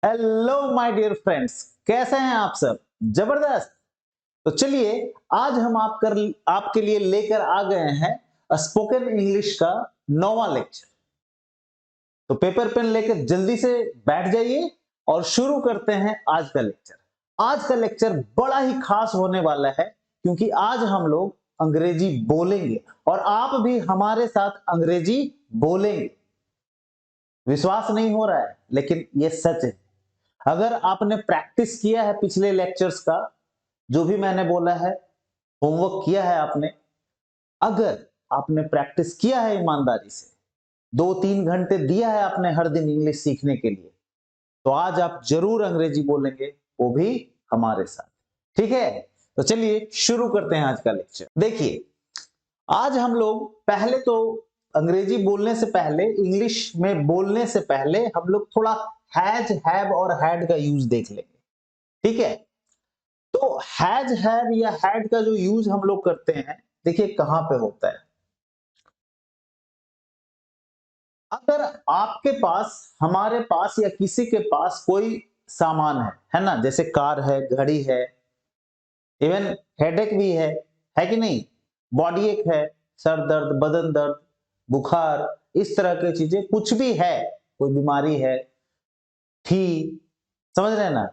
Hello my dear friends, कैसे हैं आप सब? जबरदस्त। तो चलिए, आज हम आपके लिए लेकर आ गए हैं स्पोकन इंग्लिश का 9वां लेक्चर। तो पेपर पेन लेकर जल्दी से बैठ जाइए और शुरू करते हैं आज का लेक्चर। आज का लेक्चर बड़ा ही खास होने वाला है क्योंकि आज हम लोग अंग्रेजी बोलेंगे और आप भी हमारे साथ अंग्रेजी बोलेंगे। विश्वास नहीं हो रहा है, लेकिन यह सच है। अगर आपने प्रैक्टिस किया है पिछले लेक्चर्स का, जो भी मैंने बोला है, होमवर्क किया है आपने, अगर आपने प्रैक्टिस किया है ईमानदारी से, 2-3 घंटे दिया है आपने हर दिन इंग्लिश सीखने के लिए, तो आज आप जरूर अंग्रेजी बोलेंगे, वो भी हमारे साथ। ठीक है? तो चलिए शुरू करते हैं आज का लेक्चर। देखिए, आज हम लोग पहले तो अंग्रेजी बोलने से पहले, इंग्लिश में बोलने से पहले हम लोग थोड़ा हैज, हैव और हैड का यूज देख लेंगे। ठीक है? तो हैज, हैव या हैड का जो यूज हम लोग करते हैं, देखिए कहां पे होता है। अगर आपके पास, हमारे पास या किसी के पास कोई सामान है ना, जैसे कार है, घड़ी है, इवन हेडेक भी है कि नहीं? बॉडी एक है, सर दर्द, बदन दर्द, बुखार, इस तरह की चीजें कुछ भी है, कोई बीमारी है, थी, समझ रहे हैं ना?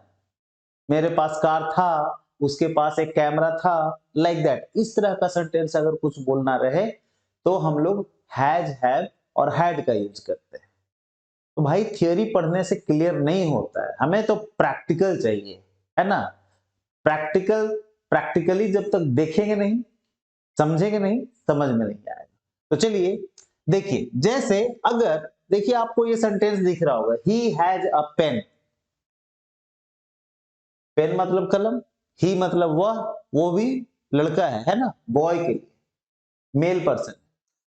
मेरे पास कार था, उसके पास एक कैमरा था, लाइक दैट। इस तरह का सेंटेंस अगर कुछ बोलना रहे तो हम लोग हैज, हैव और हैड का यूज करते हैं। तो भाई, थियोरी पढ़ने से क्लियर नहीं होता है, हमें तो प्रैक्टिकल चाहिए, है ना? प्रैक्टिकली जब तक देखेंगे नहीं, समझेंगे नहीं, समझ में नहीं आएगा। तो चलिए देखिए, जैसे अगर देखिए आपको ये सेंटेंस दिख रहा होगा, he has a pen. Pen मतलब कलम, ही मतलब वह, वो भी लड़का है ना, बॉय के लिए, मेल पर्सन।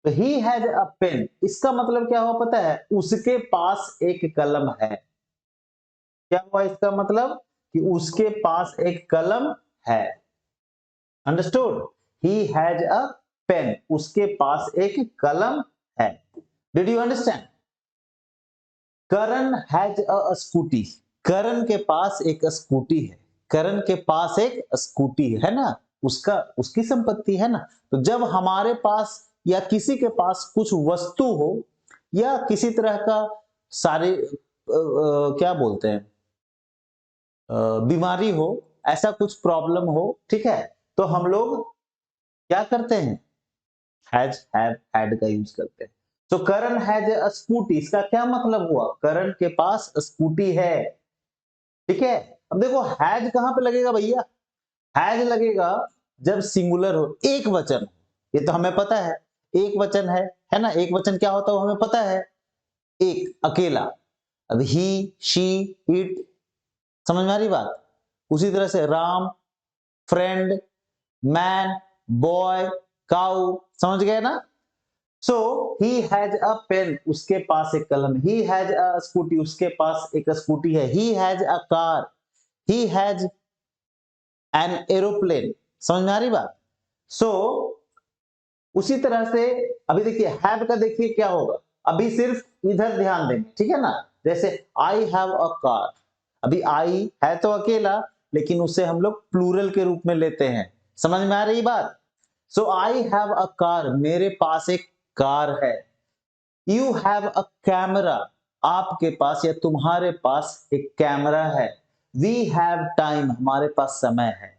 तो ही हैज अ पेन, इसका मतलब क्या हुआ पता है? उसके पास एक कलम है। क्या हुआ इसका मतलब? कि उसके पास एक कलम है। Understood? He has a pen, उसके पास एक कलम है। Did you understand? Karan has a scooty, Karan के पास एक स्कूटी है। करण के पास एक स्कूटी है ना, उसका, उसकी संपत्ति है ना। तो जब हमारे पास या किसी के पास कुछ वस्तु हो या किसी तरह का सारे क्या बोलते हैं, बीमारी हो, ऐसा कुछ प्रॉब्लम हो, ठीक है, तो हम लोग क्या करते हैं? हैज, हैव, हैड का यूज करते हैं। तो करण हैज अ स्कूटी, इसका क्या मतलब हुआ? करण के पास स्कूटी है। ठीक है? अब देखो, हैज कहां पे लगेगा भैया? हैज लगेगा जब सिंगुलर हो, एक वचन। ये तो हमें पता है, एक वचन है ना? एक वचन क्या होता है वो हमें पता है, एक, अकेला। अब ही, शी, इट, समझ में आ रही बात? उसी तरह से Ram, friend, man, boy, cow, समझ गए ना? सो ही हैज अ पेन, उसके पास एक कलम। ही हैज अ स्कूटी, उसके पास एक स्कूटी है। ही has a car, he has an aeroplane. समझ में आ रही बात? सो उसी तरह से अभी देखिए, हैव का देखिए क्या होगा। अभी सिर्फ इधर ध्यान देंगे, ठीक है ना? जैसे आई हैव अ कार, अभी आई है तो अकेला, लेकिन उसे हम लोग प्लूरल के रूप में लेते हैं। समझ में आ रही बात? सो आई हैव अ कार, मेरे पास एक कार है। यू हैव अ कैमरा, आपके पास या तुम्हारे पास एक कैमरा है। वी हैव टाइम, हमारे पास समय है।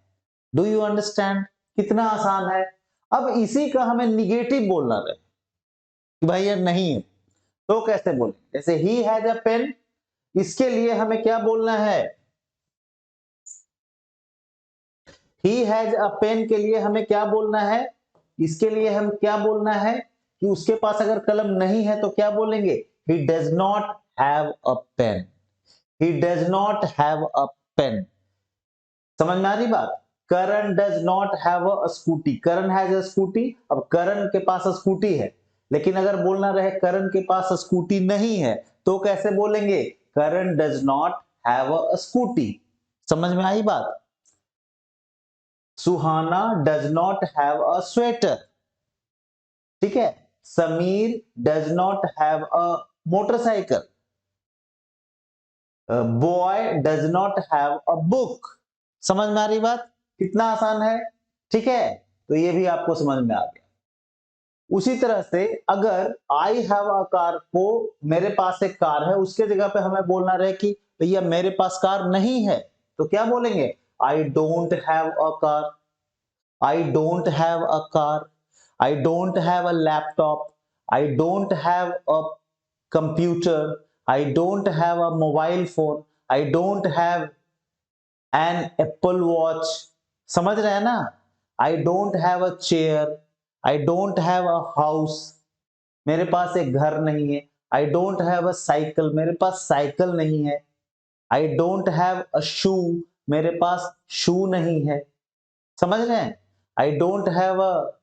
Do you understand? कितना आसान है। अब इसी का हमें निगेटिव बोलना रहे कि भाई यार नहीं है, तो कैसे बोले? जैसे ही हैज अ पेन, इसके लिए हमें क्या बोलना है? ही हैज अ पेन के लिए हमें क्या बोलना है? इसके लिए हम क्या बोलना है कि उसके पास अगर कलम नहीं है तो क्या बोलेंगे? He does not have a pen. He does not have a pen. समझ में आ रही बात? Karan does not have a scooty, Karan has a scooty. अब करण के पास स्कूटी है, लेकिन अगर बोलना रहे करण के पास स्कूटी नहीं है, तो कैसे बोलेंगे? Karan does not have a scooty. समझ में आई बात? Suhana does not have a sweater. ठीक है? Sameer does not have a motorcycle. Boy does not have a book. समझ में आ रही बात? कितना आसान है, ठीक है। तो ये भी आपको समझ में आ गया। उसी तरह से अगर आई हैव अ कार को मेरे पास एक कार है, उसके जगह पे हमें बोलना रहे कि भैया मेरे पास कार नहीं है, तो क्या बोलेंगे? आई don't have a car, I don't have a car, I don't have a laptop, I don't have a computer, I don't have a mobile phone, I don't have an apple watch. समझ रहे हैं ना? आई don't have a chair, I don't have a house, मेरे पास एक घर नहीं है। आई don't have a cycle, मेरे पास साइकिल नहीं है। आई डोंट हैव अ शू, मेरे पास शू नहीं है। समझ रहे हैं? आई डोंट हैव अ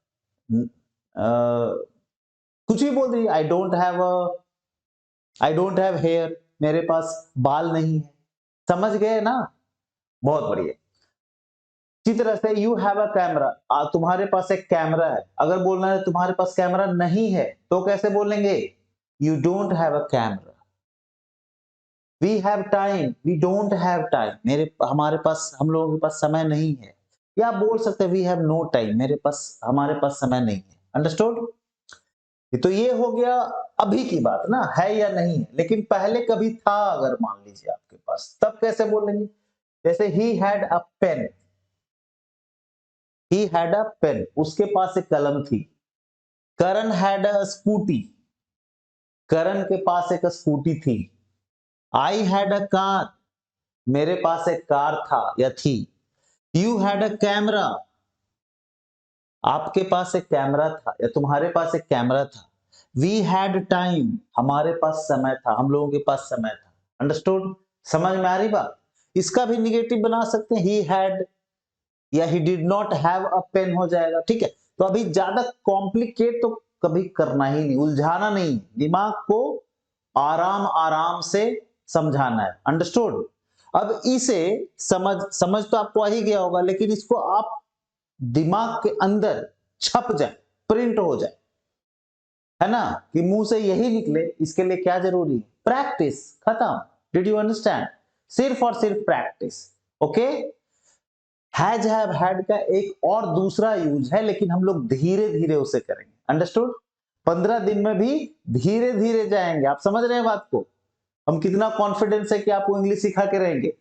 कुछ भी बोल दीजिए, आई डोंट हैव हेयर, मेरे पास बाल नहीं है। समझ गए ना? बहुत बढ़िया। इसी तरह से यू हैव अ कैमरा, तुम्हारे पास एक कैमरा है। अगर बोलना है तुम्हारे पास कैमरा नहीं है, तो कैसे बोलेंगे? You don't have a camera. We have time, we don't have time, हमारे पास, हम लोगों के पास समय नहीं है। या आप बोल सकते हैं वी हैव नो टाइम, हमारे पास समय नहीं है। अंडरस्टूड? तो ये हो गया अभी की बात ना, है या नहीं है। लेकिन पहले कभी था, अगर मान लीजिए आपके पास, तब कैसे बोलेंगे? जैसे he had a pen, he had a pen, उसके पास एक कलम थी। करण हैड अ स्कूटी, करण के पास एक स्कूटी थी। आई हैड अ कार, मेरे पास एक कार था या थी। यू हैड अ कैमरा, आपके पास एक कैमरा था या तुम्हारे पास एक कैमरा था। वी हैड टाइम, हमारे पास समय था, हम लोगों के पास समय था। अंडरस्टूड? समझ में आ रही बात? इसका भी निगेटिव बना सकते हैं, ही हैड या he did not have a pen हो जाएगा। ठीक है, तो अभी ज्यादा कॉम्प्लिकेट तो कभी करना ही नहीं, उलझाना नहीं, दिमाग को आराम आराम से समझाना है। अंडरस्टूड? अब इसे समझ तो आपको आ ही गया होगा, लेकिन इसको आप दिमाग के अंदर छप जाए, प्रिंट हो जाए, है ना, कि मुंह से यही निकले। इसके लिए क्या जरूरी है? प्रैक्टिस। खत्म। Did you understand? सिर्फ और सिर्फ practice. Okay. Has have had का एक और दूसरा यूज है, लेकिन हम लोग धीरे धीरे उसे करेंगे। अंडरस्टूड? 15 दिन में भी धीरे धीरे जाएंगे। आप समझ रहे हैं बात को? हम कितना कॉन्फिडेंस है कि आपको इंग्लिश सिखा के रहेंगे।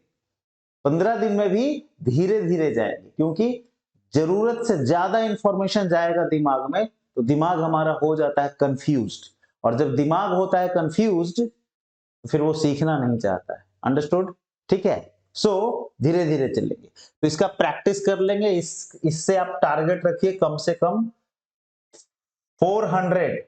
15 दिन में भी धीरे धीरे जाएंगे, क्योंकि जरूरत से ज्यादा इंफॉर्मेशन जाएगा दिमाग में, तो दिमाग हमारा हो जाता है कंफ्यूज्ड, और जब दिमाग होता है कंफ्यूज्ड, तो फिर वो सीखना नहीं चाहता है। अंडरस्टूड? ठीक है। सो धीरे धीरे चलेंगे, तो इसका प्रैक्टिस कर लेंगे। इससे आप टारगेट रखिए कम से कम 400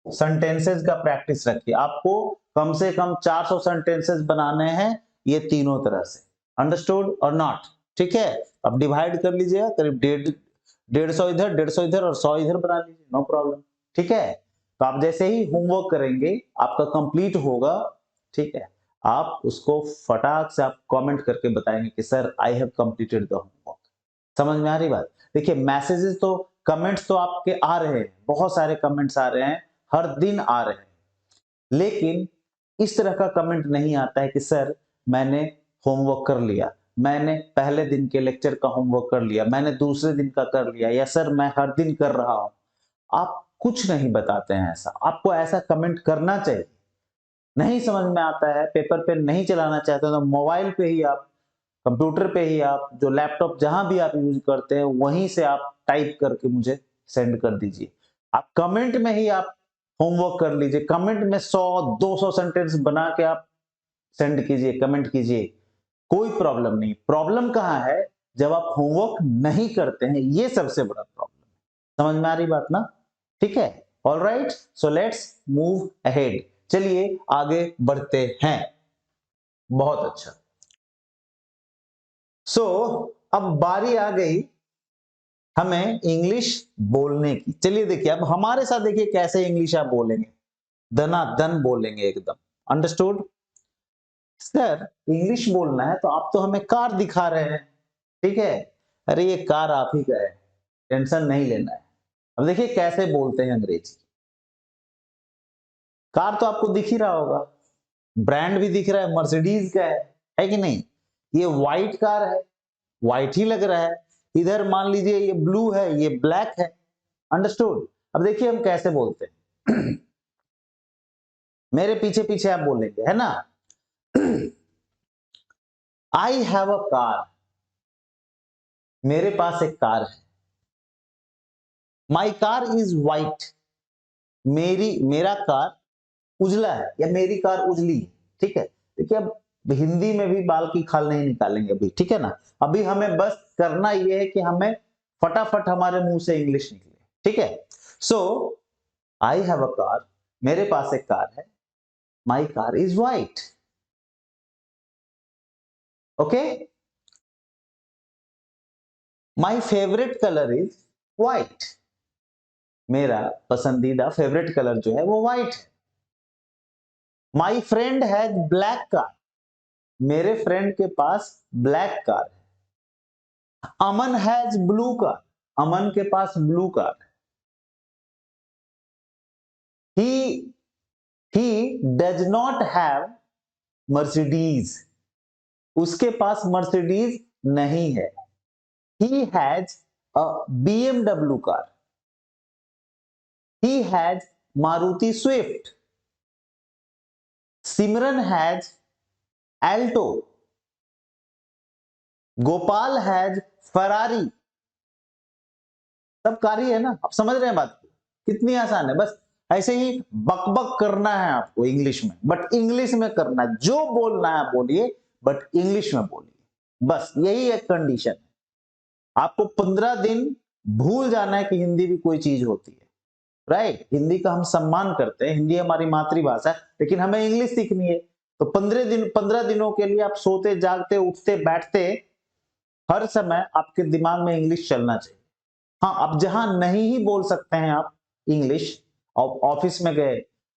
सेंटेंसेस का प्रैक्टिस रखिए। आपको कम से कम 400 सेंटेंसेस बनाने हैं, ये तीनों तरह से। अंडरस्टूड और नॉट? ठीक है। अब डिवाइड कर लीजिएगा, करीब 150 इधर, 150 इधर और 100 इधर बना लीजिए, नो प्रॉब्लम। ठीक है। तो आप जैसे ही होमवर्क करेंगे, आपका कंप्लीट होगा, ठीक है, आप उसको फटाक से आप कमेंट करके बताएंगे कि sir I have completed the homework. समझ में आ रही बात? देखिए, मैसेजेस तो, कमेंट्स तो आपके आ रहे हैं, बहुत सारे कमेंट्स आ रहे हैं, हर दिन आ रहे हैं, लेकिन इस तरह का कमेंट नहीं आता है कि सर मैंने होमवर्क कर लिया, मैंने पहले दिन के लेक्चर का होमवर्क कर लिया, मैंने दूसरे दिन का कर लिया, या सर मैं हर दिन कर रहा हूं। आप कुछ नहीं बताते हैं ऐसा। आपको ऐसा कमेंट करना चाहिए। नहीं समझ में आता है, पेपर पेन नहीं चलाना चाहते तो मोबाइल पे ही आप, कंप्यूटर पे ही आप, जो लैपटॉप जहां भी आप यूज करते हैं वहीं से आप टाइप करके मुझे सेंड कर दीजिए। आप कमेंट में ही आप होमवर्क कर लीजिए, कमेंट में 100-200 सेंटेंस बना के आप सेंड कीजिए, कमेंट कीजिए, कोई प्रॉब्लम नहीं। प्रॉब्लम कहां है? जब आप होमवर्क नहीं करते हैं, ये सबसे बड़ा प्रॉब्लम है। समझ में आ रही बात ना? ठीक है। All right, so let's move ahead. चलिए आगे बढ़ते हैं। बहुत अच्छा। सो अब बारी आ गई हमें इंग्लिश बोलने की। चलिए देखिए, अब हमारे साथ देखिए कैसे इंग्लिश आप बोलेंगे, दनादन बोलेंगे एकदम। अंडरस्टूड? सर इंग्लिश बोलना है तो आप तो हमें कार दिखा रहे हैं, ठीक है, अरे ये कार आप ही का है, टेंशन नहीं लेना है। अब देखिए कैसे बोलते हैं अंग्रेजी। कार तो आपको दिख ही रहा होगा, ब्रांड भी दिख रहा है, मर्सिडीज का है कि नहीं? ये व्हाइट कार है, व्हाइट ही लग रहा है। इधर मान लीजिए ये ब्लू है, ये ब्लैक है। अंडरस्टूड? अब देखिए हम कैसे बोलते हैं। मेरे पीछे पीछे आप बोलेंगे, है ना? आई हैव अ कार, मेरे पास एक कार है। माई कार इज व्हाइट, मेरा कार उजला है, या मेरी कार उजली है। ठीक है, देखिए अब हिंदी में भी बाल की खाल नहीं निकालेंगे अभी, ठीक है ना? अभी हमें बस करना यह है कि हमें फटाफट हमारे मुंह से इंग्लिश निकले, ठीक है? सो आई हैव अ कार, मेरे पास एक कार है। My car is white. Okay, my favourite colour is white, मेरा पसंदीदा फेवरेट कलर जो है वो व्हाइट है। My friend has black car, मेरे फ्रेंड के पास ब्लैक कार है। अमन हैज ब्लू कार, अमन के पास ब्लू कार है। ही डज नॉट हैव मर्सिडीज, उसके पास मर्सिडीज नहीं है। ही has a BMW car, he has Maruti Swift. Simran has Alto, Gopal has Ferrari. सब कार ही है ना? आप समझ रहे हैं बात को? कितनी आसान है, बस ऐसे ही बकबक करना है आपको इंग्लिश में, बट इंग्लिश में करना है। जो बोलना है बोलिए, बट इंग्लिश में बोलिए। बस यही एक कंडीशन है। आपको 15 दिन भूल जाना है कि हिंदी भी कोई चीज होती है, राइट? हिंदी का हम सम्मान करते हैं, हिंदी हमारी मातृभाषा है, लेकिन हमें इंग्लिश सीखनी है। तो 15 दिनों के लिए आप सोते जागते उठते बैठते हर समय आपके दिमाग में इंग्लिश चलना चाहिए। हाँ, अब जहां नहीं ही बोल सकते हैं आप इंग्लिश, और ऑफिस में गए,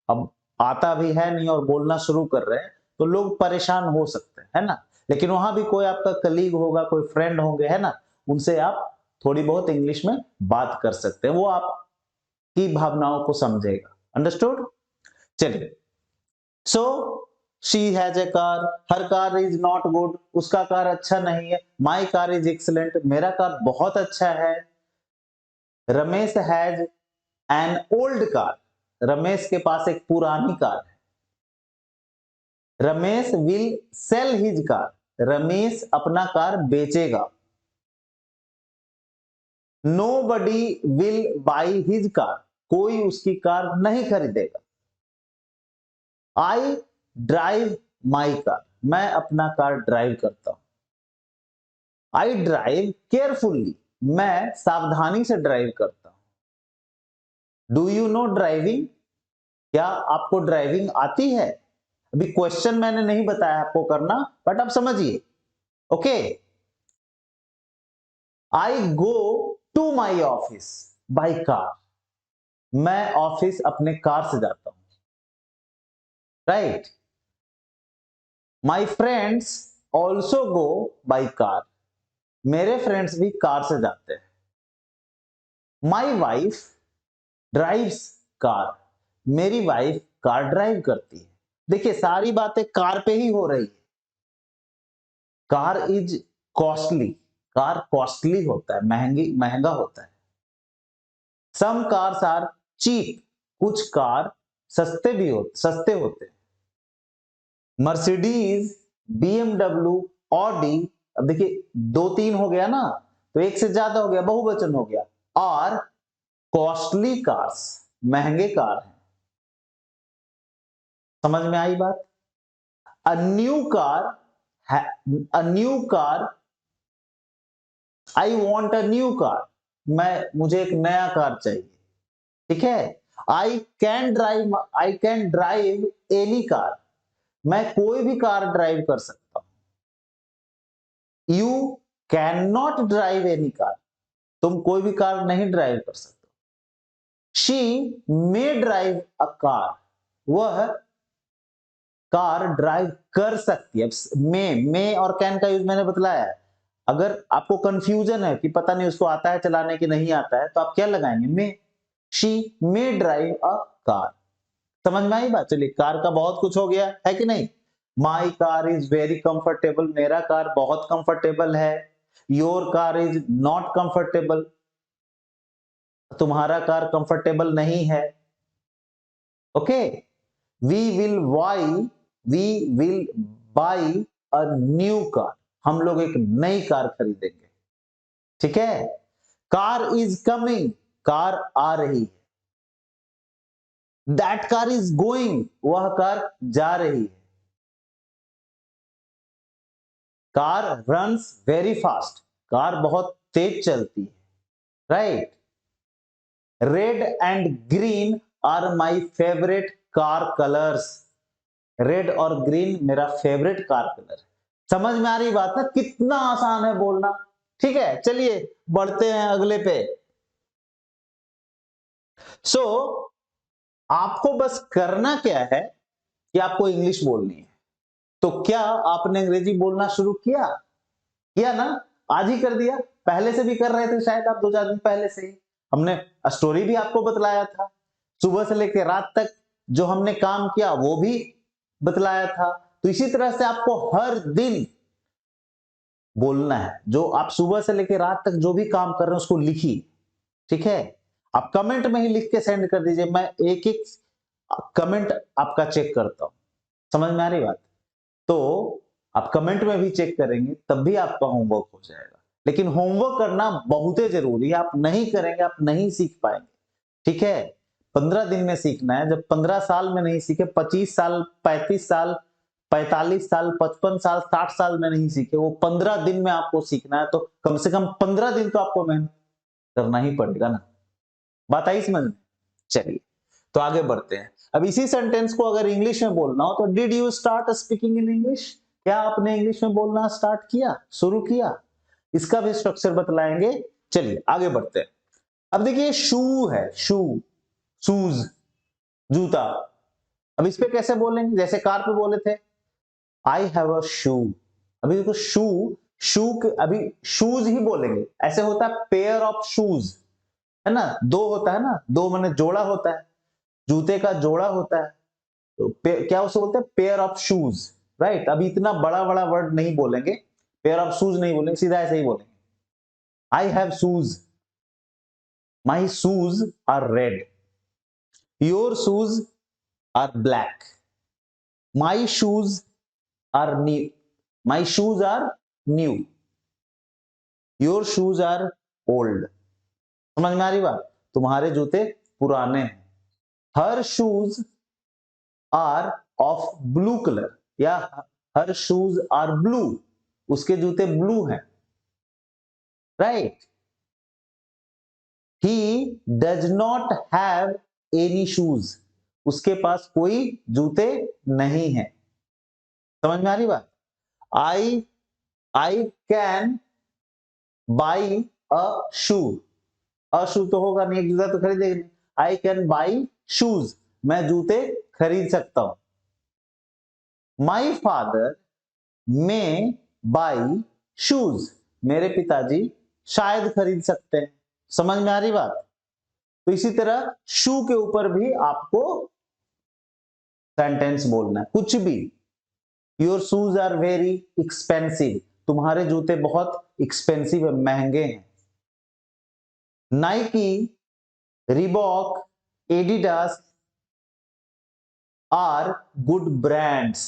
अब आता भी है नहीं और बोलना शुरू कर रहे हैं, तो लोग परेशान हो सकते हैं, है ना? लेकिन वहां भी कोई आपका कलीग होगा, कोई फ्रेंड होंगे, है ना? उनसे आप थोड़ी बहुत इंग्लिश में बात कर सकते हैं, वो आपकी भावनाओं को समझेगा। अंडरस्टूड? चलिए, so she has a car, her car is not good, उसका कार अच्छा नहीं है। माई कार इज एक्सलेंट, मेरा कार बहुत अच्छा है। Ramesh has an old car, Ramesh के पास एक पुरानी कार है। Ramesh will sell his car, Ramesh अपना कार बेचेगा। Nobody will buy his car, कोई उसकी कार नहीं खरीदेगा। आई ड्राइव माई कार, मैं अपना कार ड्राइव करता हूं। आई ड्राइव केयरफुली, मैं सावधानी से ड्राइव करता हूं। डू यू नो ड्राइविंग, क्या आपको ड्राइविंग आती है? अभी क्वेश्चन मैंने नहीं बताया आपको करना, बट आप समझिए। Okay, I go to my office by car, मैं ऑफिस अपने कार से जाता हूं, right? My friends also go by car, मेरे फ्रेंड्स भी कार से जाते हैं। माई वाइफ ड्राइव्स कार, मेरी वाइफ कार ड्राइव करती है। देखिए सारी बातें कार पे ही हो रही है। Car is costly, car costly होता है, महंगा होता है। सम कार्स आर चीप, कुछ कार सस्ते होते हैं। मर्सिडीज, BMW, ऑडी, अब देखिए 2-3 हो गया ना, तो एक से ज्यादा हो गया, बहुवचन हो गया। और कॉस्टली कार्स, महंगे कार हैं। समझ में आई बात? अ new car, I want a new car, मुझे एक नया कार चाहिए। ठीक है? I can drive any car, मैं कोई भी कार ड्राइव कर सकता हूं। You can not drive any car, तुम कोई भी कार नहीं ड्राइव कर सकते। She may drive a car, वह कार ड्राइव कर सकती है। मे और कैन का यूज मैंने बतलाया है। अगर आपको कंफ्यूजन है कि पता नहीं उसको आता है चलाने कि नहीं आता है, तो आप क्या लगाएंगे? May. She may drive a car. समझ में आई बात? चलिए, कार का बहुत कुछ हो गया है कि नहीं। My car is very comfortable, मेरा कार बहुत कंफर्टेबल है। Your car is not comfortable, तुम्हारा कार कंफर्टेबल नहीं है। Okay, we will buy a new car, हम लोग एक नई कार खरीदेंगे। ठीक है। कार इज कमिंग, कार आ रही है। दैट कार इज गोइंग, वह कार जा रही है। Car runs very fast, car बहुत तेज चलती है। Right. Red and green are my favourite car colours, red और ग्रीन मेरा फेवरेट कार कलर है। समझ में आ रही बात ना, कितना आसान है बोलना। ठीक है, चलिए बढ़ते हैं अगले पे। सो आपको बस करना क्या है कि आपको इंग्लिश बोलनी है। तो क्या आपने अंग्रेजी बोलना शुरू किया? किया ना, आज ही कर दिया? पहले से भी कर रहे थे शायद आप, 2-4 दिन पहले से ही हमने स्टोरी भी आपको बतलाया था, सुबह से लेकर रात तक जो हमने काम किया वो भी बतलाया था। तो इसी तरह से आपको हर दिन बोलना है। जो आप सुबह से लेकर रात तक जो भी काम कर रहे हैं उसको लिखिए। ठीक है, आप कमेंट में ही लिख के सेंड कर दीजिए, मैं एक एक कमेंट आपका चेक करता हूं। समझ में आ रही बात? तो आप कमेंट में भी चेक करेंगे तब भी आपका होमवर्क हो जाएगा। लेकिन होमवर्क करना बहुत ही जरूरी है, आप नहीं करेंगे आप नहीं सीख पाएंगे। ठीक है, 15 दिन में सीखना है। जब 15 साल में नहीं सीखे, 25 साल, 35 साल, 45 साल, 55 साल, 60 साल में नहीं सीखे, वो 15 दिन में आपको सीखना है। तो कम से कम 15 दिन तो आपको मेहनत करना ही पड़ेगा ना। बात आई समझ में? चलिए तो आगे बढ़ते हैं। अब इसी सेंटेंस को अगर इंग्लिश में बोलना हो तो did you start speaking in English, क्या आपने इंग्लिश में बोलना स्टार्ट किया, शुरू किया? इसका भी स्ट्रक्चर बतलाएंगे। चलिए आगे बढ़ते हैं। अब देखिए शू है, शू, शूज, जूता। अब इस पे कैसे बोलेंगे? जैसे कार पे बोले थे आई हैव अ शू। अभी देखो शू, शू अभी शूज ही बोलेंगे। ऐसे होता है पेयर ऑफ शूज, है ना, दो होता है ना, दो माने जोड़ा होता है, जूते का जोड़ा होता है। तो क्या उसे बोलते हैं? Pair of shoes. राइट। अभी इतना बड़ा बड़ा वर्ड नहीं बोलेंगे, पेयर ऑफ शूज नहीं बोलेंगे, सीधा ऐसे ही बोलेंगे I have shoes, my shoes are red, your shoes are black, my shoes are new, my shoes are new, your shoes are old. समझ में आ रही बात? तुम्हारे जूते पुराने हैं। Her shoes are of blue colour, या हर शूज आर ब्लू, उसके जूते ब्लू हैं। Right. He does not have any shoes, उसके पास कोई जूते नहीं है। समझ में आ रही बात? आई आई कैन बाई अ शू, अ शू तो होगा नहीं, एक जूता तो खरीदेगा नहीं। आई कैन बाई शूज, मैं जूते खरीद सकता हूं। माई फादर में बाई शूज, मेरे पिताजी शायद खरीद सकते हैं। समझ में आ रही बात? तो इसी तरह शू के ऊपर भी आपको सेंटेंस बोलना है, कुछ भी। Your shoes are very expensive, तुम्हारे जूते बहुत एक्सपेंसिव है, महंगे हैं। Nike, Reebok, Adidas are good brands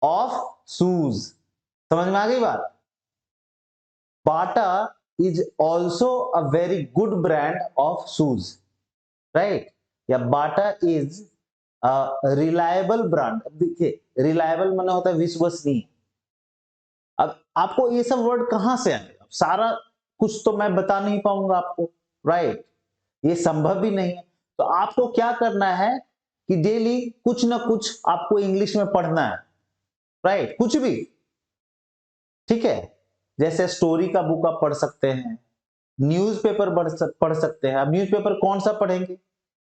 of shoes. समझ में आ गई बात? Bata is also a very good brand of shoes. Right. या बाटा इज रिलायबल ब्रांड। अब देखिए रिलायबल माना होता है विश्वसनीय। अब आपको ये सब वर्ड कहां से आएगा? सारा कुछ तो मैं बता नहीं पाऊंगा आपको। राइट, ये संभव भी नहीं है। तो आपको क्या करना है कि डेली कुछ ना कुछ आपको इंग्लिश में पढ़ना है। राइट, कुछ भी। ठीक है, जैसे स्टोरी का बुक आप पढ़ सकते हैं, न्यूज़पेपर पढ़ सकते हैं। अब न्यूज़पेपर कौन सा पढ़ेंगे?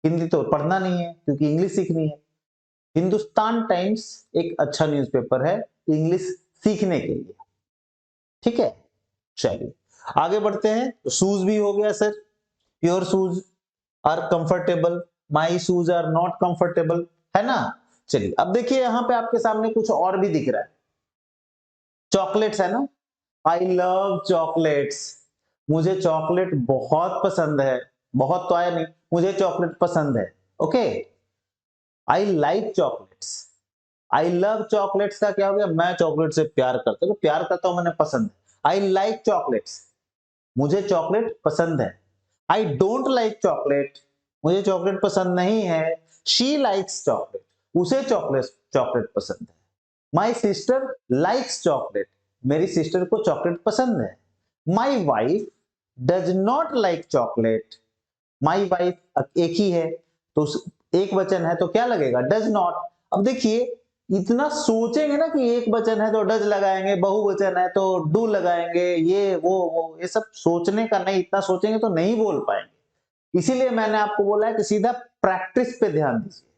हिंदी तो पढ़ना नहीं है क्योंकि इंग्लिश सीखनी है। हिंदुस्तान टाइम्स एक अच्छा न्यूज़पेपर है इंग्लिश सीखने के लिए। ठीक है, चलिए आगे बढ़ते हैं। तो शूज भी हो गया sir, your shoes are comfortable, my shoes are not comfortable, है ना। चलिए अब देखिए यहां पे आपके सामने कुछ और भी दिख रहा है, चॉकलेट्स है ना, आई लव चॉकलेट्स, मुझे चॉकलेट बहुत पसंद है, बहुत तो आया नहीं, मुझे चॉकलेट पसंद है। Okay, I like chocolates, I love chocolates का क्या हो गया, मैं चॉकलेट से प्यार करता हूं, तो प्यार करता हूं मैंने पसंद है। आई लाइक चॉकलेट्स, मुझे चॉकलेट पसंद है। आई डोंट लाइक चॉकलेट, मुझे चॉकलेट पसंद नहीं है। शी लाइक्स चॉकलेट, उसे चॉकलेट चॉकलेट पसंद है। माई सिस्टर लाइक्स चॉकलेट, मेरी सिस्टर को चॉकलेट पसंद है। My wife does not like chocolate, my wife एक ही है तो एक वचन है तो क्या लगेगा, डज नॉट। अब देखिए इतना सोचेंगे ना कि एक वचन है तो डज लगाएंगे, बहुवचन है तो डू लगाएंगे, ये वो ये सब सोचने का नहीं, इतना सोचेंगे तो नहीं बोल पाएंगे। इसीलिए मैंने आपको बोला है कि सीधा प्रैक्टिस पे ध्यान दीजिए,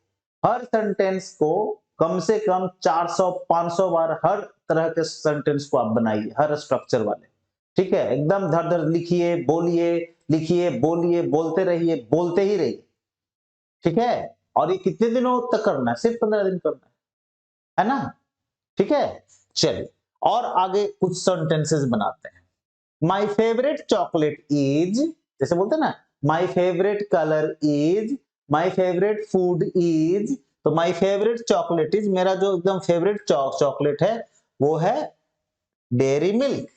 हर सेंटेंस को कम से कम 400-500 बार हर तरह के सेंटेंस को आप बनाइए, हर स्ट्रक्चर वाले, ठीक है। एकदम धर धर लिखिए, बोलिए, लिखिए, बोलिए, बोलते रहिए, बोलते ही रहिए, ठीक है। और ये कितने दिनों तक करना है, सिर्फ 15 दिन करना है ना, ठीक है। चलिए और आगे कुछ सेंटेंसेस बनाते हैं। माई फेवरेट चॉकलेट इज, जैसे बोलते हैं ना, my favourite colour is, my favourite food is, तो माई फेवरेट चॉकलेट इज, मेरा जो एकदम फेवरेट चॉकलेट है वो है डेयरी मिल्क,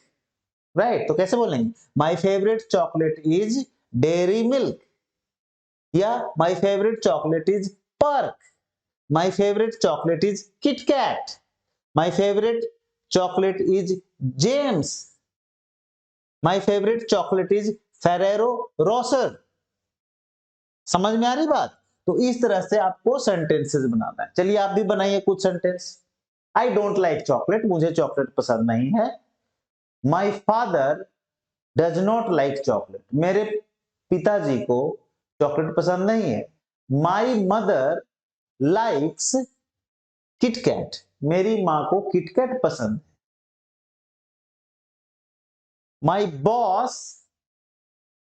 राइट। तो कैसे बोलेंगे, my favourite chocolate is Dairy Milk, या my favourite chocolate is Perk, my favourite chocolate is KitKat, my favourite chocolate is Gems, my favourite chocolate is Ferrero Rocher. समझ में आ रही बात। तो इस तरह से आपको सेंटेंसेस बनाना है। चलिए आप भी बनाइए कुछ sentence. I don't like chocolate, मुझे चॉकलेट पसंद नहीं है। My father does not like chocolate, मेरे पिताजी को चॉकलेट पसंद नहीं है। माई मदर लाइक्स किटकैट, मेरी मां को किटकैट पसंद है। माई बॉस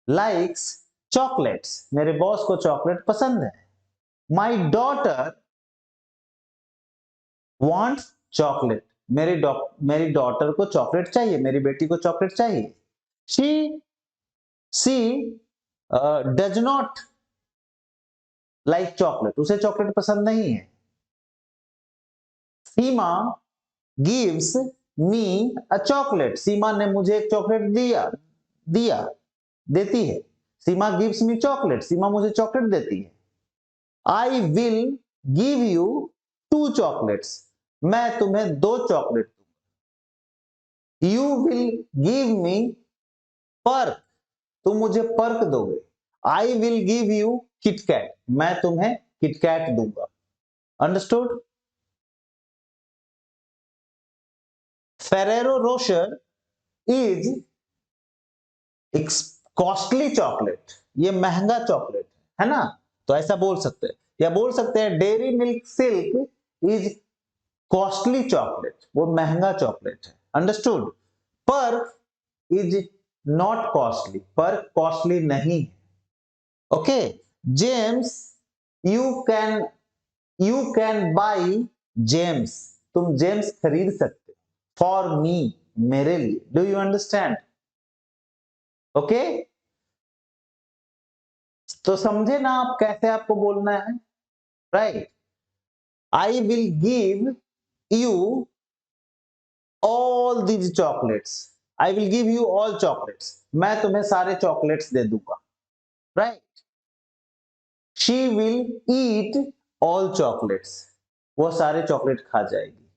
लाइक्स चॉकलेट्स, मेरे बॉस को चॉकलेट पसंद है। माई डॉटर वांट्स चॉकलेट, मेरी डॉटर को चॉकलेट चाहिए, मेरी बेटी को चॉकलेट चाहिए। She see does not like chocolate, उसे चॉकलेट पसंद नहीं है। सीमा गिव्स मी अ चॉकलेट, सीमा ने मुझे एक चॉकलेट दिया, दिया देती है। सीमा गिव्स मी चॉकलेट, सीमा मुझे चॉकलेट देती है। I will give you 2 chocolates, मैं तुम्हें 2 चॉकलेट दूंगा। You will give me Perk, तुम मुझे पर्क दोगे। I will give you KitKat, मैं तुम्हें किटकैट दूंगा। अंडरस्टूड। फेरेरो रोशर इज एक कॉस्टली चॉकलेट, ये महंगा चॉकलेट है ना, तो ऐसा बोल सकते हैं। या बोल सकते हैं dairy milk silk is costly chocolate, वो महंगा चॉकलेट है। Understood. Perk is not costly, Perk costly नहीं है। Okay. Gems you can buy Gems, तुम जेम्स खरीद सकते, फॉर मी, मेरे लिए। Do you understand. ओके, तो समझे ना आप कैसे आपको बोलना है, right. I will give you all these chocolates, I will give you all chocolates, मैं तुम्हें सारे चॉकलेट्स दे दूंगा, right. She will eat all chocolates, वो सारे चॉकलेट खा जाएगी।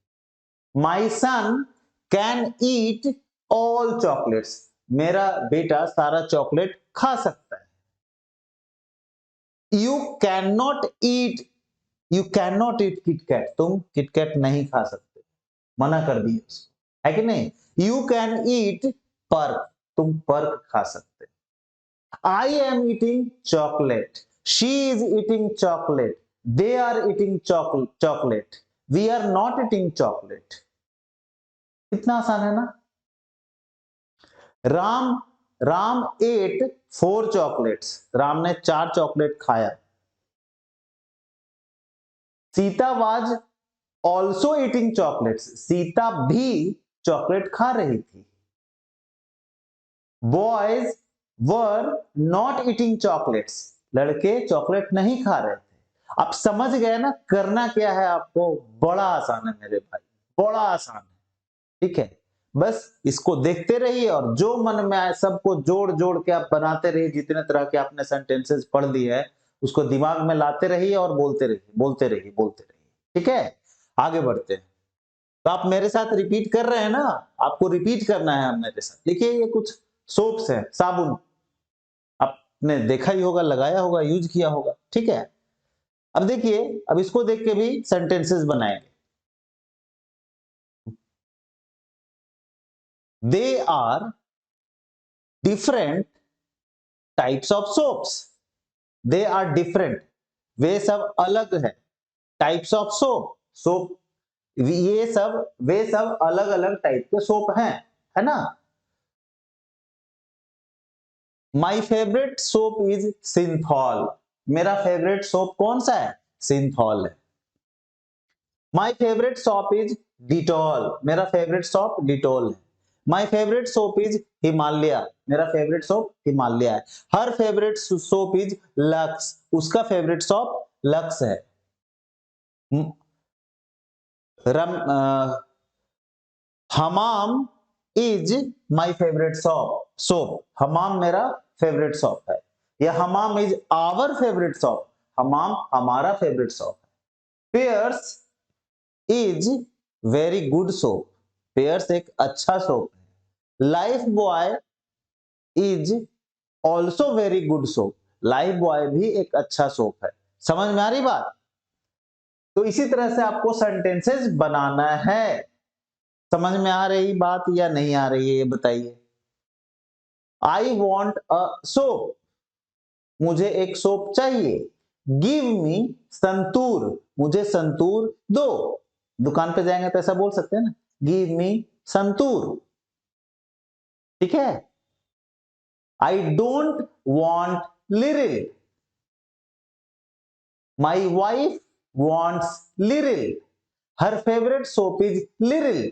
माई सन कैन ईट ऑल चॉकलेट्स, मेरा बेटा सारा चॉकलेट खा सकता है। You can not eat, you can not eat KitKat, तुम किटकैट नहीं खा सकते, मना कर दिया उसको, है कि नहीं। यू कैन ईट पर्क, तुम पर्क खा सकते। I am eating chocolate, she is eating chocolate, they are eating chocolate, we are not eating chocolate. इतना आसान है ना। राम राम एट 4 चॉकलेट्स, राम ने 4 चॉकलेट खाया। Sita was also eating chocolates, Sita भी चॉकलेट खा रही थी। Boys were not eating chocolates, लड़के चॉकलेट नहीं खा रहे थे। आप समझ गए ना करना क्या है आपको, बड़ा आसान है मेरे भाई, बड़ा आसान है, ठीक है। बस इसको देखते रहिए और जो मन में आए सबको जोड़ जोड़ के आप बनाते रहिए, जितने तरह के आपने सेंटेंसेस पढ़ लिए है उसको दिमाग में लाते रहिए और बोलते रहिए बोलते रहिए बोलते रहिए, ठीक है। आगे बढ़ते हैं, तो आप मेरे साथ रिपीट कर रहे हैं ना, आपको रिपीट करना है मेरे साथ। देखिए ये कुछ सोप्स है, साबुन आपने देखा ही होगा, लगाया होगा, यूज किया होगा, ठीक है। अब देखिए, अब इसको देख के भी सेंटेंसेस बनाएंगे। They are different types of soaps, they are different, वे सब अलग है, टाइप्स ऑफ सोप, सोप ये सब वे सब अलग अलग टाइप के सोप हैं, है ना। My favourite soap is Cinthol, मेरा फेवरेट सोप कौन सा है, सिंथॉल है। My favourite soap is Dettol, मेरा फेवरेट सोप डिटॉल है। My favourite soap is Himalaya, मेरा फेवरेट सोप हिमालय है। Her favourite soap is Lux, उसका फेवरेट सोप लक्स है। रम हमाम इज माई फेवरेट सोप, हमाम मेरा फेवरेट सोप है, या हमाम इज आवर फेवरेट सोप, हमाम हमारा फेवरेट सोप है। Pairs is very good soap, pairs एक अच्छा सोप है। Life boy is also very good soap, life boy भी एक अच्छा सोप है। समझ में आ रही बात। तो इसी तरह से आपको सेंटेंसेस बनाना है। समझ में आ रही बात या नहीं आ रही है ये बताइए। आई वॉन्ट अ सोप, मुझे एक सोप चाहिए। गिव मी संतूर, मुझे संतूर दो। दुकान पे जाएंगे तो ऐसा बोल सकते हैं ना, गिव मी संतूर, ठीक है। I don't want Liril, my wife wants Liril, her favourite soap is Liril.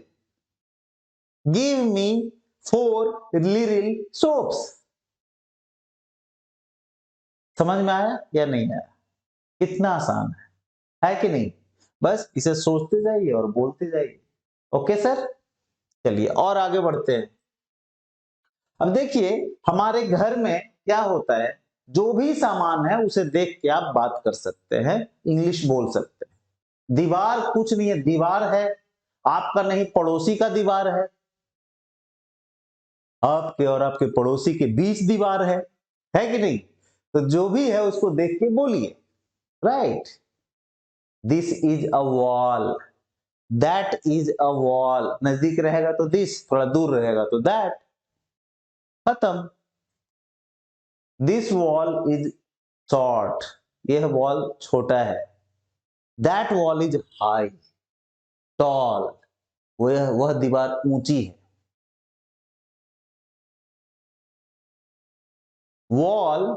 Give me 4 Liril soaps. समझ में आया या नहीं आया, कितना आसान है कि नहीं। बस इसे सोचते जाइए और बोलते जाइए। ओके सर, चलिए और आगे बढ़ते हैं। अब देखिए हमारे घर में क्या होता है, जो भी सामान है उसे देख के आप बात कर सकते हैं, इंग्लिश बोल सकते हैं। दीवार कुछ नहीं है, दीवार है आपका नहीं, पड़ोसी का दीवार है, आपके और आपके पड़ोसी के बीच दीवार है कि नहीं। तो जो भी है उसको देख के बोलिए, right. This is a wall, that is a wall, नजदीक रहेगा तो दिस, थोड़ा दूर रहेगा तो दैट, खत्म। दिस वॉल इज शॉर्ट, यह वॉल छोटा है। That wall is high, tall, वह दीवार ऊंची है। Wall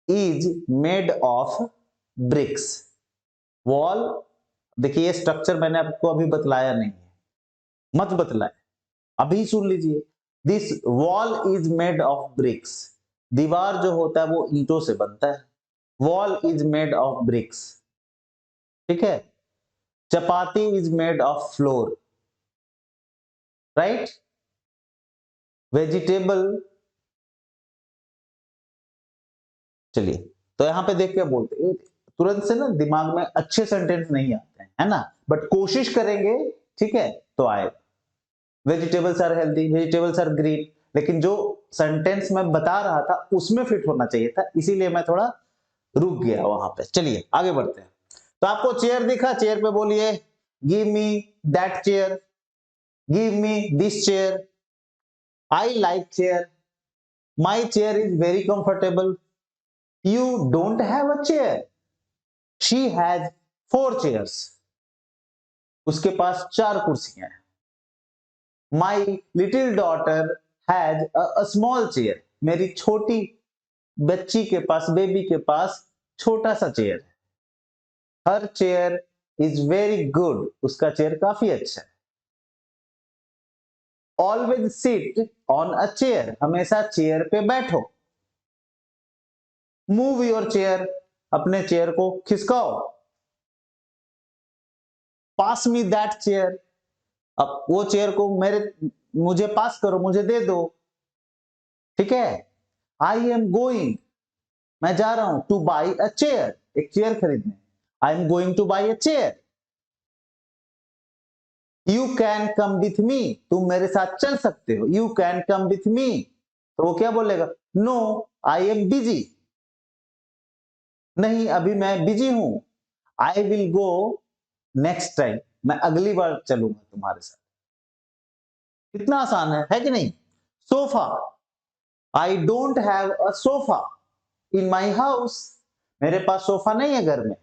is made of bricks, wall, देखिए ये स्ट्रक्चर मैंने आपको अभी बतलाया नहीं है, मत बतलाए, अभी सुन लीजिए। This wall is made of bricks, दीवार जो होता है वो ईंटों से बनता है। Wall is made of bricks, ठीक है। Chapati is made of flour, right. Vegetable, चलिए तो यहां पे देख के बोलते हैं, तुरंत से ना दिमाग में अच्छे सेंटेंस नहीं आते हैं, है ना, बट कोशिश करेंगे, ठीक है, तो आएगा। Vegetables are healthy, vegetables are green, लेकिन जो सेंटेंस मैं बता रहा था उसमें फिट होना चाहिए था, इसीलिए मैं थोड़ा रुक गया वहां पे। चलिए आगे बढ़ते हैं। तो आपको चेयर दिखा, चेयर पे बोलिए give me that chair, give me this chair, I like chair, my chair is very comfortable, you don't have a chair, she has 4 chairs, उसके पास 4 कुर्सियां हैं। My little daughter has a small chair, मेरी छोटी बच्ची के पास, baby के पास छोटा सा चेयर है। हर चेयर इज वेरी गुड, उसका चेयर काफी अच्छा है। Always sit on a chair, हमेशा चेयर पे बैठो। मूव योर चेयर, अपने चेयर को खिसकाओ। पास मी दैट चेयर, अब वो चेयर को मुझे पास करो, मुझे दे दो। ठीक है। आई एम गोइंग, मैं जा रहा हूं, टू बाई अ चेयर, एक चेयर खरीदने। I am going two by a chair. You can come with me, तुम मेरे साथ चल सकते हो। You can come with me, तो वो क्या बोलेगा? नो आई एम बिजी, नहीं अभी मैं बिजी हूं। I will go next time, मैं अगली बार चलूंगा तुम्हारे साथ। कितना आसान है कि नहीं? Sofa, I don't have a sofa in my house, मेरे पास सोफा नहीं है घर में।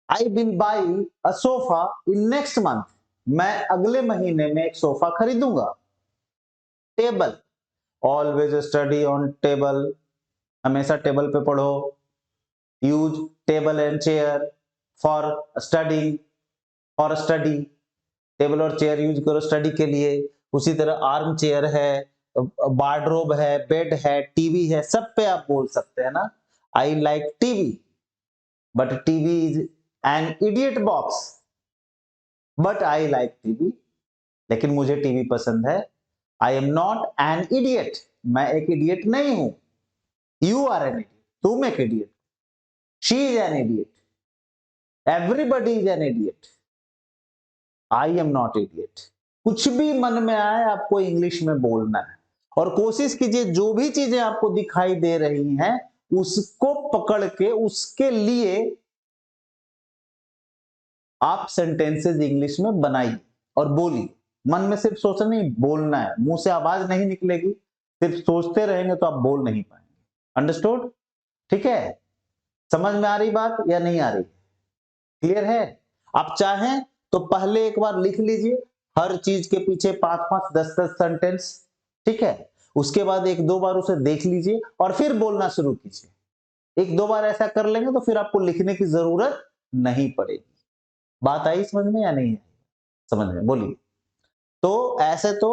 I will buy a sofa in next month, मैं अगले महीने में एक सोफा खरीदूंगा। Table, always study on table, हमेशा टेबल पे पढ़ो। Use table and chair for study, for study, table और चेयर यूज करो स्टडी के लिए। उसी तरह आर्म चेयर है, वार्डरोब है, बेड है, टीवी है, सब पे आप बोल सकते हैं ना। I like TV but TV is an idiot box, but I like TV, लेकिन मुझे टीवी पसंद है। I am not an idiot, मैं एक इडियट नहीं हूं। यू आर एन इडियट, तुम एक idiot. She is an idiot, everybody is an idiot. I am not idiot. कुछ भी मन में आए आपको इंग्लिश में बोलना है, और कोशिश कीजिए जो भी चीजें आपको दिखाई दे रही हैं उसको पकड़ के उसके लिए आप सेंटेंसेस इंग्लिश में बनाइए और बोलिए। मन में सिर्फ सोचना नहीं, बोलना है, मुंह से आवाज नहीं निकलेगी, सिर्फ सोचते रहेंगे तो आप बोल नहीं पाएंगे। अंडरस्टूड? ठीक है, समझ में आ रही बात या नहीं आ रही? क्लियर है? आप चाहें तो पहले एक बार लिख लीजिए हर चीज के पीछे 5-5 10-10 सेंटेंस, ठीक है। उसके बाद एक दो बार उसे देख लीजिए और फिर बोलना शुरू कीजिए। एक दो बार ऐसा कर लेंगे तो फिर आपको लिखने की जरूरत नहीं पड़ेगी। बात आई समझ में या नहीं? समझ में, बोलिए। तो ऐसे तो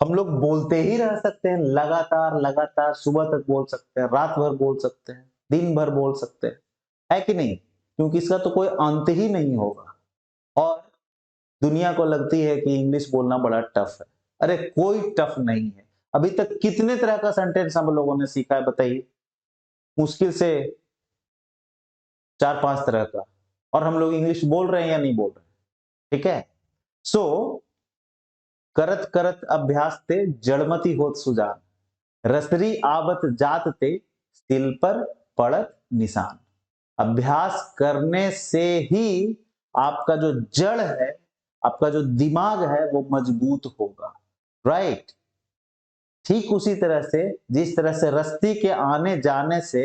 हम लोग बोलते ही रह सकते हैं, लगातार लगातार, सुबह तक बोल सकते हैं, रात भर बोल सकते हैं, दिन भर बोल सकते हैं, है कि नहीं? क्योंकि इसका तो कोई अंत ही नहीं होगा। और दुनिया को लगती है कि इंग्लिश बोलना बड़ा टफ है। अरे कोई टफ नहीं है। अभी तक कितने तरह का सेंटेंस हम लोगों ने सीखा है बताइए? मुश्किल से 4-5 तरह का, और हम लोग इंग्लिश बोल रहे हैं या नहीं बोल रहे? ठीक है। सो करत करत अभ्यास ते जड़मती होत सुजान, रसरी आवत जात ते सिल पर पड़त निशान। अभ्यास करने से ही आपका जो जड़ है, आपका जो दिमाग है वो मजबूत होगा। राइट? ठीक उसी तरह से जिस तरह से रस्ती के आने जाने से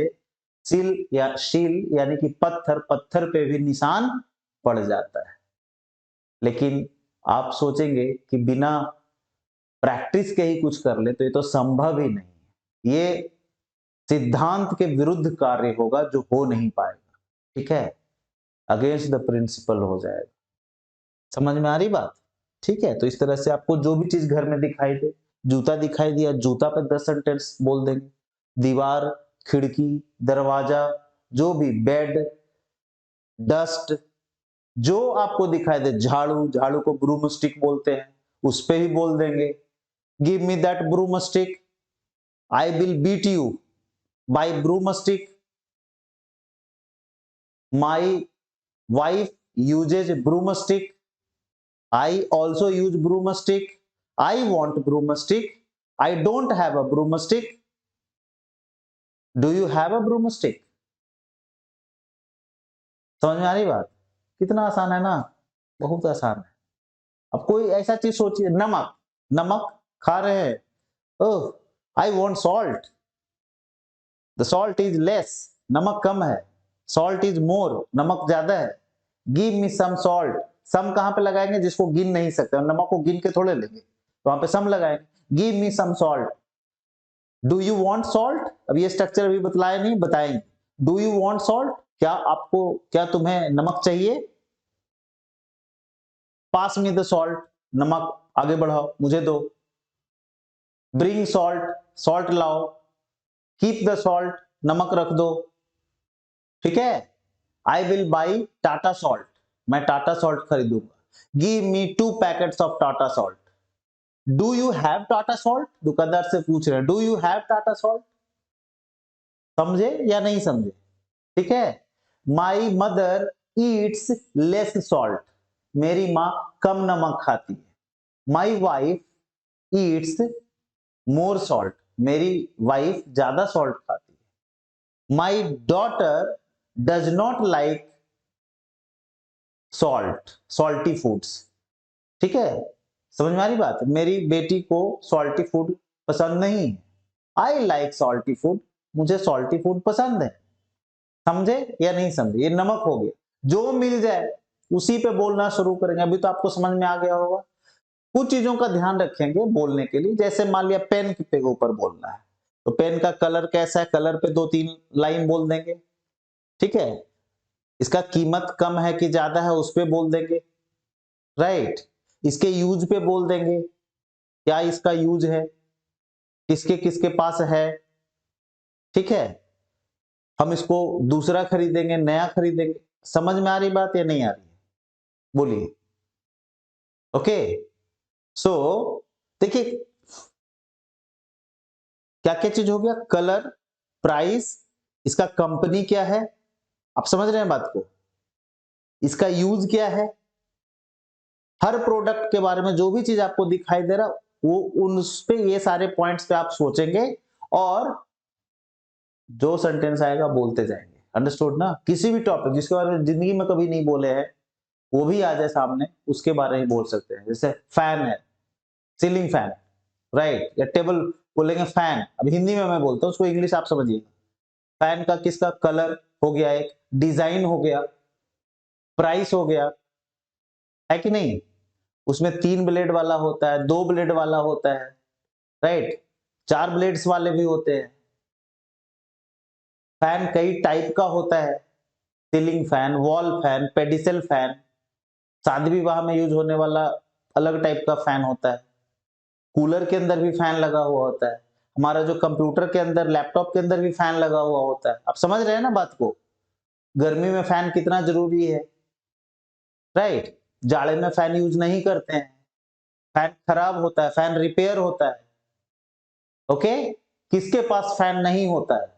सिल या शील यानी कि पत्थर, पत्थर पे भी निशान पड़ जाता है। लेकिन आप सोचेंगे कि बिना प्रैक्टिस के ही कुछ कर ले तो ये तो संभव ही नहीं है। ये सिद्धांत के विरुद्ध कार्य होगा जो हो नहीं पाएगा। ठीक है, अगेंस्ट द प्रिंसिपल हो जाएगा। समझ में आ रही बात? ठीक है, तो इस तरह से आपको जो भी चीज घर में दिखाई दे, जूता दिखाई दिया, जूता पे 10 सेंटेंस बोल देंगे। दीवार, खिड़की, दरवाजा, जो भी, बेड, डस्ट, जो आपको दिखाई दे, झाड़ू, झाड़ू को ब्रूम स्टिक बोलते हैं, उस पे भी बोल देंगे। Give me that broomstick, I will beat you by broomstick. My wife uses broomstick, I also use broomstick, I want broomstick, I don't have a broomstick, do you have a broomstick? समझ में आ रही बात? कितना आसान है ना, बहुत आसान है। अब कोई ऐसा चीज सोचिए, नमक, नमक खा रहे हैं, oh I want salt, the salt is less, नमक कम है, सॉल्ट इज मोर, नमक ज्यादा है। गिव मी सम सॉल्ट, सम कहां पे लगाएंगे जिसको गिन नहीं सकते, नमक को गिन के थोड़े लेंगे, तो वहां पे सम लगाएंगे। Give me some salt, do you want salt, अब ये स्ट्रक्चर अभी बतलाया नहीं, बताएंगे। डू यू वांट सॉल्ट, क्या तुम्हें नमक चाहिए? पास मी द सॉल्ट, नमक आगे बढ़ाओ, मुझे दो। ब्रिंग सॉल्ट, सॉल्ट लाओ। कीप द सॉल्ट, नमक रख दो। ठीक है। I will buy Tata salt, मैं टाटा सॉल्ट खरीदूंगा। Give me 2 packets of Tata salt. Do you have Tata salt? दुकानदार से पूछ रहे हैं, do you have Tata salt? समझे या नहीं समझे? ठीक है। My mother eats less salt, मेरी माँ कम नमक खाती है। My wife eats more salt, मेरी वाइफ ज्यादा सॉल्ट खाती है। My daughter does not like salt, salty foods. ठीक है, समझ में आ रही बात? मेरी बेटी को सॉल्टी फूड पसंद नहीं है। आई लाइक सॉल्टी फूड, मुझे सॉल्टी फूड पसंद है। समझे या नहीं समझे? ये नमक हो गया, जो मिल जाए उसी पे बोलना शुरू करेंगे। अभी तो आपको समझ में आ गया होगा। कुछ चीजों का ध्यान रखेंगे बोलने के लिए, जैसे मान लिया पेन के ऊपर बोलना है, तो पेन का कलर कैसा है, कलर पे 2-3 लाइन बोल देंगे। ठीक है। इसका कीमत कम है कि ज्यादा है, उस पे बोल देंगे। राइट। इसके यूज पे बोल देंगे, क्या इसका यूज है, किसके किसके पास है। ठीक है। हम इसको दूसरा खरीदेंगे, नया खरीदेंगे। समझ में आ रही बात या नहीं आ रही है? बोलिए। ओके। सो देखिए क्या क्या चीज हो गया, कलर, प्राइस, इसका कंपनी क्या है, आप समझ रहे हैं बात को, इसका यूज क्या है। हर प्रोडक्ट के बारे में जो भी चीज आपको दिखाई दे रहा वो उन पे ये सारे पॉइंट्स पे आप सोचेंगे और जो सेंटेंस आएगा बोलते जाएंगे। अंडरस्टूड ना? किसी भी टॉपिक जिसके बारे में जिंदगी में कभी नहीं बोले हैं वो भी आ जाए सामने, उसके बारे में बोल सकते हैं। जैसे फैन है, सीलिंग फैन, राइट, या टेबल बोलेंगे फैन। अब हिंदी में मैं बोलता हूँ, उसको इंग्लिश आप समझिएगा। फैन का किसका कलर हो गया, एक डिजाइन हो गया, प्राइस हो गया, है कि नहीं? उसमें 3 ब्लेड वाला होता है, 2 ब्लेड वाला होता है, राइट, 4 ब्लेड्स वाले भी होते हैं। फैन कई टाइप का होता है, ceiling fan, wall fan, pedicel fan. शादी विवाह में यूज होने वाला अलग टाइप का फैन होता है। कूलर के अंदर भी फैन लगा हुआ होता है। हमारा जो कंप्यूटर के अंदर, लैपटॉप के अंदर भी फैन लगा हुआ होता है। आप समझ रहे हैं ना बात को? गर्मी में फैन कितना जरूरी है, राइट। जाड़े में फैन यूज नहीं करते हैं, फैन खराब होता है, फैन रिपेयर होता है। ओके। किसके पास फैन नहीं होता है?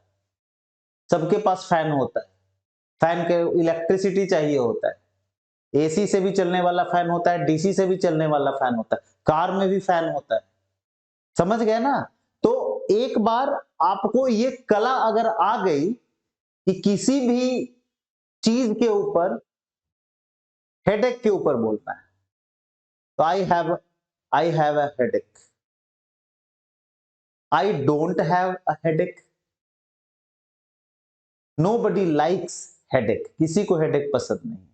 सबके पास फैन होता है। फैन के इलेक्ट्रिसिटी चाहिए होता है। एसी से भी चलने वाला फैन होता है, डीसी से भी चलने वाला फैन होता है, कार में भी फैन होता है। समझ गए ना? तो एक बार आपको ये कला अगर आ गई कि किसी भी चीज के ऊपर, हेडेक के ऊपर बोलना है, तो I have a headache, I don't have a headache, nobody likes headache, किसी को हेडेक पसंद नहीं है।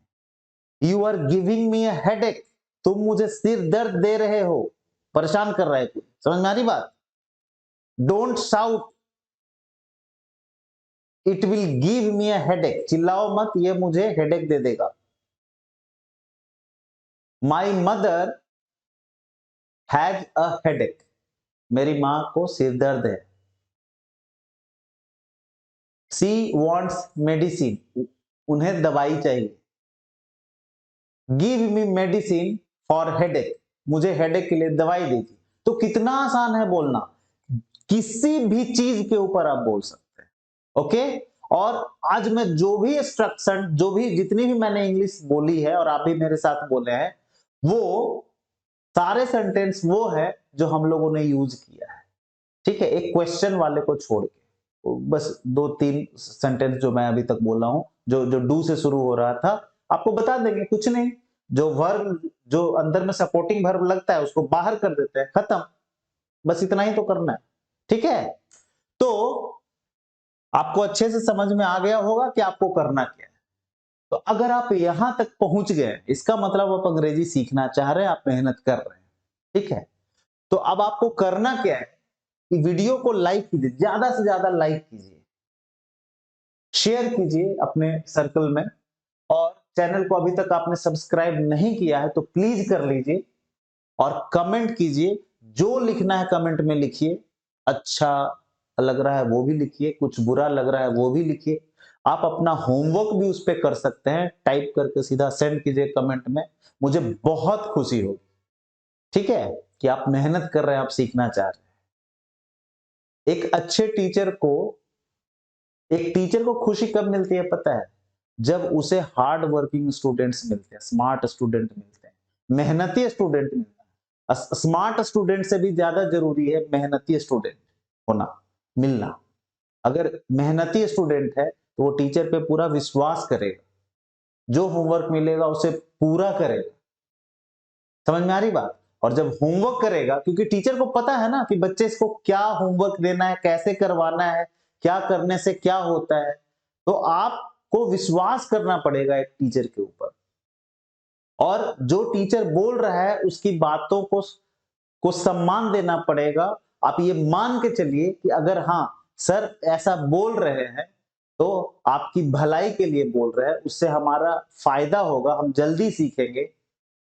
You are giving me a headache, तुम मुझे सिर दर्द दे रहे हो, परेशान कर रहे हो। समझ में आ रही बात? Don't shout, it will give me a headache, चिल्लाओ मत, ये मुझे हेडेक दे देगा। My mother has a headache, मेरी मां को सिर दर्द है। सी वॉन्ट्स मेडिसिन, उन्हें दवाई चाहिए। Give me medicine for headache, मुझे हेडेक के लिए दवाई दीजिए। तो कितना आसान है बोलना, किसी भी चीज के ऊपर आप बोल सकते हैं। ओके। और आज मैं जो भी इंस्ट्रक्शन, जो भी जितनी भी मैंने इंग्लिश बोली है और आप भी मेरे साथ बोले हैं, वो सारे सेंटेंस वो है जो हम लोगों ने यूज किया है। ठीक है, एक क्वेश्चन वाले को छोड़ के बस 2-3 सेंटेंस जो मैं अभी तक बोला हूं, जो जो डू से शुरू हो रहा था, आपको बता देंगे। कुछ नहीं, जो वर्ब जो अंदर में सपोर्टिंग वर्ब लगता है उसको बाहर कर देते हैं, खत्म। बस इतना ही तो करना है। ठीक है। तो आपको अच्छे से समझ में आ गया होगा कि आपको करना क्या है। तो अगर आप यहां तक पहुंच गए, इसका मतलब आप अंग्रेजी सीखना चाह रहे हैं, आप मेहनत कर रहे हैं। ठीक है। तो अब आपको करना क्या है कि वीडियो को लाइक कीजिए, ज्यादा से ज्यादा लाइक कीजिए। शेयर कीजिए अपने सर्कल में, और चैनल को अभी तक आपने सब्सक्राइब नहीं किया है तो प्लीज कर लीजिए, और कमेंट कीजिए, जो लिखना है कमेंट में लिखिए। अच्छा लग रहा है वो भी लिखिए, कुछ बुरा लग रहा है वो भी लिखिए। आप अपना होमवर्क भी उस पे कर सकते हैं, टाइप करके सीधा सेंड कीजिए कमेंट में, मुझे बहुत खुशी होगी। ठीक है, कि आप मेहनत कर रहे हैं, आप सीखना चाह रहे हैं। एक टीचर को खुशी कब मिलती है पता है? जब उसे हार्ड वर्किंग स्टूडेंट्स मिलते हैं, स्मार्ट स्टूडेंट मिलते हैं, मेहनती स्टूडेंट मिलते हैं। स्मार्ट स्टूडेंट से भी ज्यादा जरूरी है मेहनती स्टूडेंट होना, मिलना। अगर मेहनती स्टूडेंट है तो वो टीचर पे पूरा विश्वास करेगा, जो होमवर्क मिलेगा उसे पूरा करेगा। समझ में आ रही बात? और जब होमवर्क करेगा, क्योंकि टीचर को पता है ना कि बच्चे इसको क्या होमवर्क देना है, कैसे करवाना है, क्या करने से क्या होता है, तो आपको विश्वास करना पड़ेगा एक टीचर के ऊपर। और जो टीचर बोल रहा है उसकी बातों को सम्मान देना पड़ेगा। आप ये मान के चलिए कि अगर हाँ सर ऐसा बोल रहे हैं तो आपकी भलाई के लिए बोल रहे हैं, उससे हमारा फायदा होगा, हम जल्दी सीखेंगे।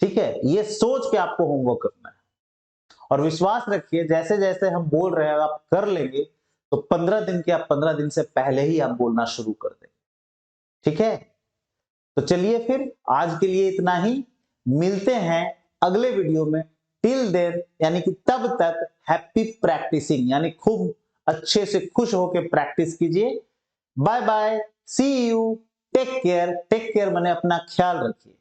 ठीक है, ये सोच के आपको होमवर्क करना है। और विश्वास रखिए, जैसे जैसे हम बोल रहे हैं आप कर लेंगे, तो 15 दिन के आप 15 दिन से पहले ही आप बोलना शुरू कर देंगे। ठीक है, तो चलिए फिर आज के लिए इतना ही, मिलते हैं अगले वीडियो में। टिल देन, यानी कि तब तक हैप्पी प्रैक्टिसिंग, यानी खूब अच्छे से खुश होकर प्रैक्टिस कीजिए। Bye bye, see you, take care मैंने अपना ख्याल रखिए।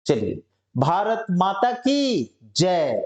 चलिए, भारत माता की जय।